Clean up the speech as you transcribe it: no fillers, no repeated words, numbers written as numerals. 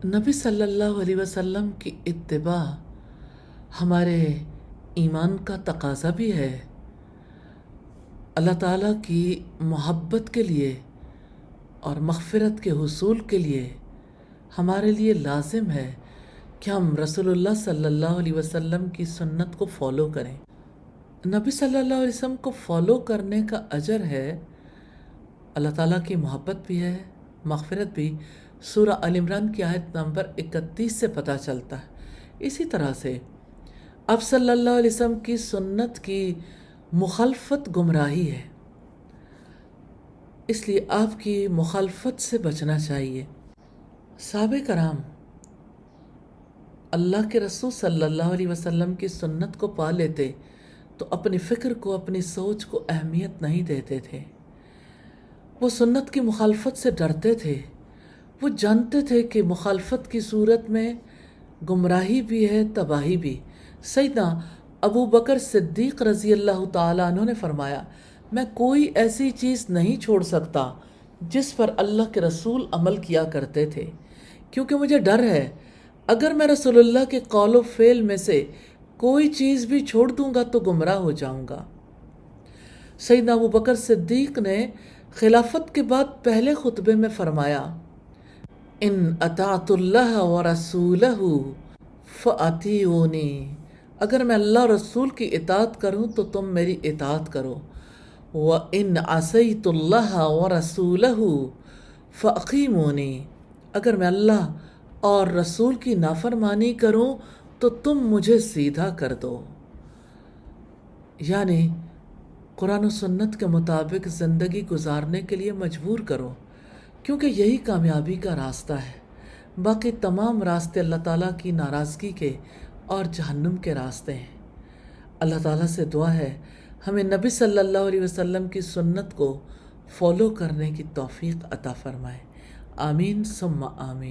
نبی صلی اللہ علیہ وسلم کی اتباع ہمارے ایمان کا تقاضا بھی ہے۔ اللہ تعالیٰ کی محبت کے لیے اور مغفرت کے حصول کے لیے ہمارے لیے لازم ہے کہ ہم رسول اللہ صلی اللہ علیہ وسلم کی سنت کو فالو کریں۔ نبی صلی اللہ علیہ وسلم کو فالو کرنے کا اجر ہے، اللہ تعالیٰ کی محبت بھی ہے، مغفرت بھی۔ سورہ آل عمران کی آیت نمبر 31 سے پتہ چلتا ہے۔ اسی طرح سے آپ صلی اللہ علیہ وسلم کی سنت کی مخالفت گمراہی ہے، اس لیے آپ کی مخالفت سے بچنا چاہیے۔ صحابہ کرام اللہ کے رسول صلی اللہ علیہ وسلم کی سنت کو پا لیتے تو اپنی فکر کو، اپنی سوچ کو اہمیت نہیں دیتے تھے۔ وہ سنت کی مخالفت سے ڈرتے تھے، وہ جانتے تھے کہ مخالفت کی صورت میں گمراہی بھی ہے، تباہی بھی۔ سیدنا ابو بکر صدیق رضی اللہ تعالیٰ عنہ نے فرمایا، میں کوئی ایسی چیز نہیں چھوڑ سکتا جس پر اللہ کے رسول عمل کیا کرتے تھے، کیونکہ مجھے ڈر ہے اگر میں رسول اللہ کے قول و فعل میں سے کوئی چیز بھی چھوڑ دوں گا تو گمراہ ہو جاؤں گا۔ سیدنا ابو بکر صدیق نے خلافت کے بعد پہلے خطبے میں فرمایا، ان اطعت اللہ ورسولہ فاطیعونی، اگر میں اللہ رسول کی اطاعت کروں تو تم میری اطاعت کرو، وَإِنْ عَصَيْتُ اللَّهَ وَرَسُولَهُ فَأَقِیمُونِی، اگر میں اللہ اور رسول کی نافرمانی کروں تو تم مجھے سیدھا کر دو۔ یعنی قرآن و سنت کے مطابق زندگی گزارنے کے لیے مجبور کرو، کیونکہ یہی کامیابی کا راستہ ہے۔ باقی تمام راستے اللہ تعالیٰ کی ناراضگی کے اور جہنم کے راستے ہیں۔ اللہ تعالیٰ سے دعا ہے ہمیں نبی صلی اللہ علیہ وسلم کی سنت کو فالو کرنے کی توفیق عطا فرمائے۔ آمین ثم آمین۔